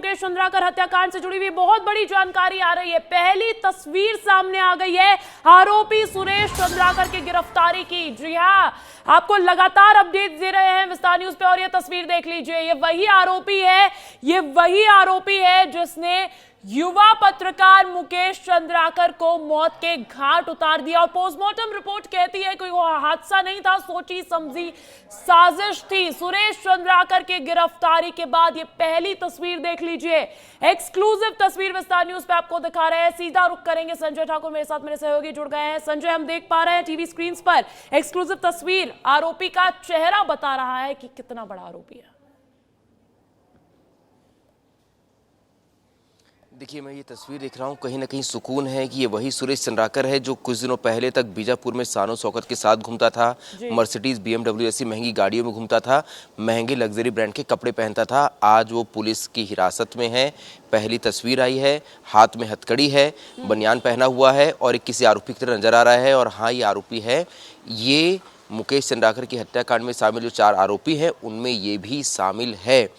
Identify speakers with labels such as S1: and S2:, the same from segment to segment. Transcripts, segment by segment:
S1: मुकेश चंद्राकर हत्याकांड से जुड़ी हुई बहुत बड़ी जानकारी आ रही है। पहली तस्वीर सामने आ गई है आरोपी सुरेश चंद्राकर की गिरफ्तारी की। जी हां, आपको लगातार अपडेट दे रहे हैं विस्तार न्यूज पे और ये तस्वीर देख लीजिए। ये वही आरोपी है जिसने युवा पत्रकार मुकेश चंद्राकर को मौत के घाट उतार दिया। और पोस्टमार्टम रिपोर्ट कहती है कि वो हादसा नहीं था, सोची समझी साजिश थी। सुरेश चंद्राकर की गिरफ्तारी के बाद ये पहली तस्वीर देख लीजिए, एक्सक्लूसिव तस्वीर विस्तार न्यूज पे आपको दिखा रहे हैं। सीधा रुख करेंगे, संजय ठाकुर मेरे साथ, मेरे सहयोगी जुड़ गए हैं। संजय, हम देख पा रहे हैं टीवी स्क्रीन पर एक्सक्लूसिव तस्वीर, आरोपी का चेहरा बता रहा है कि कितना बड़ा आरोपी है।
S2: देखिए, मैं ये तस्वीर देख रहा हूँ, कहीं ना कहीं सुकून है कि ये वही सुरेश चंद्राकर है जो कुछ दिनों पहले तक बीजापुर में शानो शौकत के साथ घूमता था, मर्सिडीज BMW ऐसी महंगी गाड़ियों में घूमता था, महंगे लग्जरी ब्रांड के कपड़े पहनता था। आज वो पुलिस की हिरासत में है। पहली तस्वीर आई है, हाथ में हथकड़ी है, बनियान पहना हुआ है और एक किसी आरोपी की तरह नजर आ रहा है। और हाँ, ये आरोपी है। ये मुकेश चंद्राकर की हत्याकांड में शामिल जो 4 आरोपी हैं उनमें ये भी शामिल है।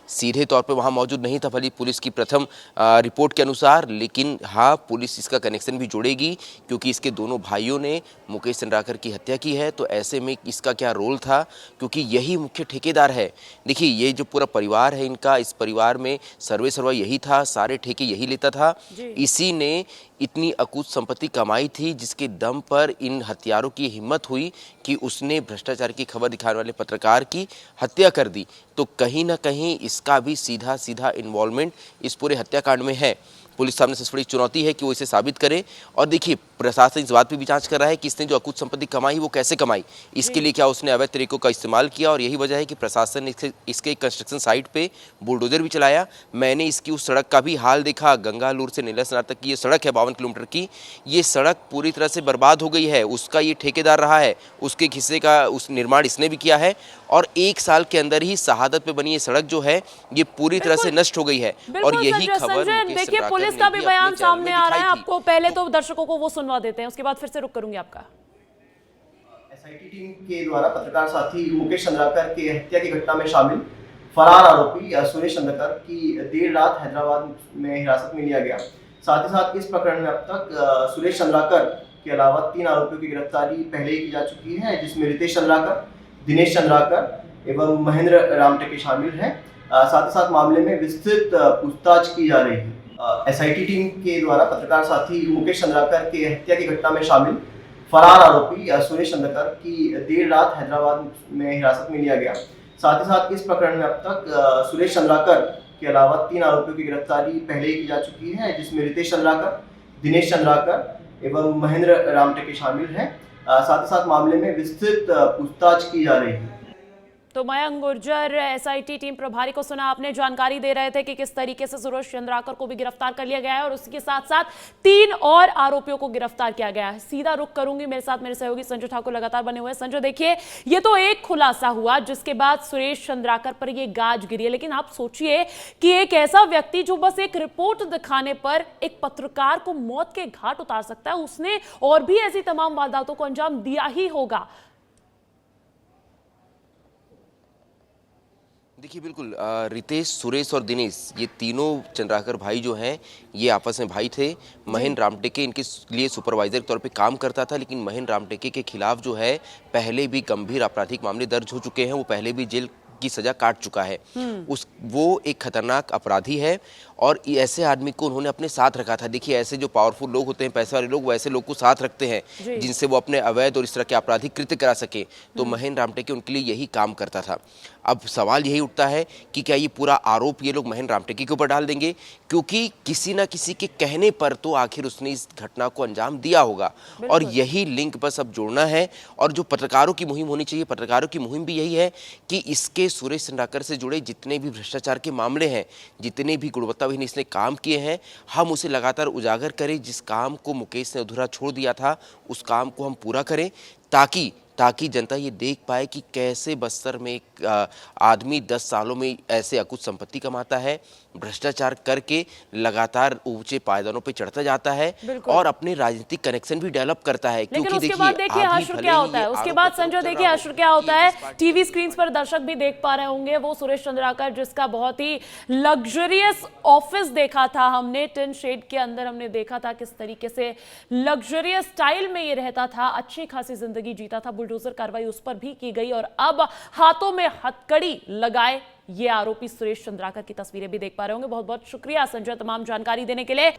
S2: सीधे तौर पे वहाँ मौजूद नहीं था भली पुलिस की प्रथम रिपोर्ट के अनुसार, लेकिन हाँ, पुलिस इसका कनेक्शन भी जोड़ेगी क्योंकि इसके दोनों भाइयों ने मुकेश चंद्राकर की हत्या की है। तो ऐसे में इसका क्या रोल था, क्योंकि यही मुख्य ठेकेदार है। देखिए, ये जो पूरा परिवार है इनका, इस परिवार में सर्वे सर्वा यही था, सारे ठेके यही लेता था। इसी ने इतनी अकूत संपत्ति कमाई थी जिसके दम पर इन हत्यारों की हिम्मत हुई कि उसने भ्रष्टाचार की खबर दिखाने वाले पत्रकार की हत्या कर दी। तो कहीं ना कहीं इसका भी सीधा सीधा इन्वॉल्वमेंट इस पूरे हत्याकांड में है। पुलिस सामने सबसे बड़ी चुनौती है कि वो इसे साबित करे। और देखिए, प्रशासन इस बात पे भी जांच कर रहा है कि इसने जो अकूत संपत्ति कमाई वो कैसे कमाई, इसके लिए क्या उसने अवैध तरीकों का इस्तेमाल किया। और यही वजह है कि प्रशासन ने इसके कंस्ट्रक्शन साइट पे बुलडोजर भी चलाया। मैंने इसकी उस सड़क का भी हाल देखा, गंगालूर से नीलसनार तक की ये सड़क है 52 किलोमीटर की। ये सड़क पूरी तरह से बर्बाद हो गई है। उसका ये ठेकेदार रहा है, उसके हिस्से का उस निर्माण इसने भी किया है। और 1 साल के अंदर ही शहादत पे बनी ये सड़क जो है ये पूरी तरह से नष्ट हो गई है। और यही खबर
S1: देखिए, पुलिस का भी बयान सामने आ रहा है। आपको पहले तो दर्शकों को वो सुनवा देते हैं, उसके बाद फिर से रुक करूंगी आपका।
S3: एसआईटी टीम के द्वारा पत्रकार साथी मुकेश चंद्राकर की हत्या की घटना में शामिल फरार आरोपी सुरेश चंद्राकर की देर रात हैदराबाद में हिरासत में लिया गया। साथ ही साथ इस प्रकरण में अब तक सुरेश चंद्राकर के अलावा 3 आरोपियों की गिरफ्तारी पहले ही की जा चुकी है, जिसमें रितेश चंद्राकर, दिनेश चंद्राकर एवं महेंद्र रामटेके शामिल हैं। साथ ही साथ मामले में विस्तृत पूछताछ की जा रही है। एसआईटी टीम के द्वारा पत्रकार साथी मुकेश चंद्राकर के हत्या की घटना में शामिल फरार आरोपी सुरेश चंद्राकर की देर रात हैदराबाद में हिरासत में लिया गया। साथ ही साथ इस प्रकरण में अब तक सुरेश चंद्राकर के अलावा 3 आरोपियों की गिरफ्तारी पहले ही की जा चुकी है, जिसमें रितेश चंद्राकर, दिनेश चंद्राकर एवं महेंद्र रामटेके शामिल हैं। साथ ही साथ मामले में विस्तृत पूछताछ की जा रही है।
S1: तो मयंक गुर्जर, एसआईटी टीम प्रभारी को सुना आपने, जानकारी दे रहे थे कि किस तरीके से सुरेश चंद्राकर को भी गिरफ्तार कर लिया गया है और उसके साथ साथ 3 और आरोपियों को गिरफ्तार किया गया है। सीधा रुख करूंगी, मेरे साथ मेरे सहयोगी संजय ठाकुर लगातार बने हुए हैं। संजय, देखिए, ये तो एक खुलासा हुआ जिसके बाद सुरेश चंद्राकर पर ये गाज गिरी है, लेकिन आप सोचिए कि एक ऐसा व्यक्ति जो बस एक रिपोर्ट दिखाने पर एक पत्रकार को मौत के घाट उतार सकता है, उसने और भी ऐसी तमाम वारदातों को अंजाम दिया ही होगा।
S2: देखिए, बिल्कुल रितेश, सुरेश और दिनेश, ये तीनों चंद्राकर भाई जो हैं ये आपस में भाई थे। महेंद्र रामटेके इनके लिए सुपरवाइजर के तौर पे काम करता था, लेकिन महेंद्र रामटेके के खिलाफ जो है पहले भी गंभीर आपराधिक मामले दर्ज हो चुके हैं। वो पहले भी जेल की सजा काट चुका है। वो एक खतरनाक अपराधी है और ऐसे आदमी को उन्होंने अपने साथ रखा था। देखिए, ऐसे जो पावरफुल लोग होते हैं, पैसे वाले लोग, वैसे लोग को साथ रखते हैं जिनसे वो अपने अवैध और इस तरह के आपराधिक कृत्य करा सके। तो महेंद्र रामटेके उनके लिए यही काम करता था। अब सवाल यही उठता है कि क्या ये पूरा आरोप ये लोग महेंद्र रामटेके के ऊपर डाल देंगे, क्योंकि किसी ना किसी के कहने पर तो आखिर उसने इस घटना को अंजाम दिया होगा। और यही लिंक बस अब जोड़ना है। और जो पत्रकारों की मुहिम होनी चाहिए, पत्रकारों की मुहिम भी यही है कि इसके सुरेश चंद्राकर से जुड़े जितने भी भ्रष्टाचार के मामले हैं, जितने भी गुणवत्ताविहीन इसने काम किए हैं, हम उसे लगातार उजागर करें। जिस काम को मुकेश ने अधूरा छोड़ दिया था उस काम को हम पूरा करें, ताकि जनता ये देख पाए कि कैसे बस्तर में एक आदमी 10 सालों में ऐसे अकुत संपत्ति कमाता है, भ्रष्टाचार करके लगातार ऊंचे पायदानों पे चढ़ता जाता है
S1: बिल्कुल।
S2: और अपने राजनीतिक कनेक्शन भी डेवलप करता है।
S1: लेकिन
S2: क्योंकि
S1: उसके बाद देखिए
S2: अभी
S1: हश्र
S2: भले
S1: क्या
S2: ही
S1: होता है,
S2: ये
S1: उसके
S2: आरोप
S1: बाद
S2: प्रत्यारोप
S1: संजय
S2: चल
S1: देखिए
S2: रहा हो
S1: हश्र क्या
S2: कि
S1: होता है,
S2: इस पार्टी
S1: टीवी स्क्रीन पर दर्शक भी देख पा रहे होंगे, वो सुरेश चंद्राकर जिसका बहुत ही लग्जरियस ऑफिस देखा था हमने, टिन शेड के अंदर हमने देखा था किस तरीके से लग्जरियस स्टाइल में ये रहता था, अच्छी खासी जिंदगी जीता था, बुलडोजर कार्रवाई उस पर भी की गई और अब हाथों में हथकड़ी लगाए ये आरोपी सुरेश चंद्राकर की तस्वीरें भी देख पा रहे होंगे। बहुत बहुत शुक्रिया संजय तमाम जानकारी देने के लिए।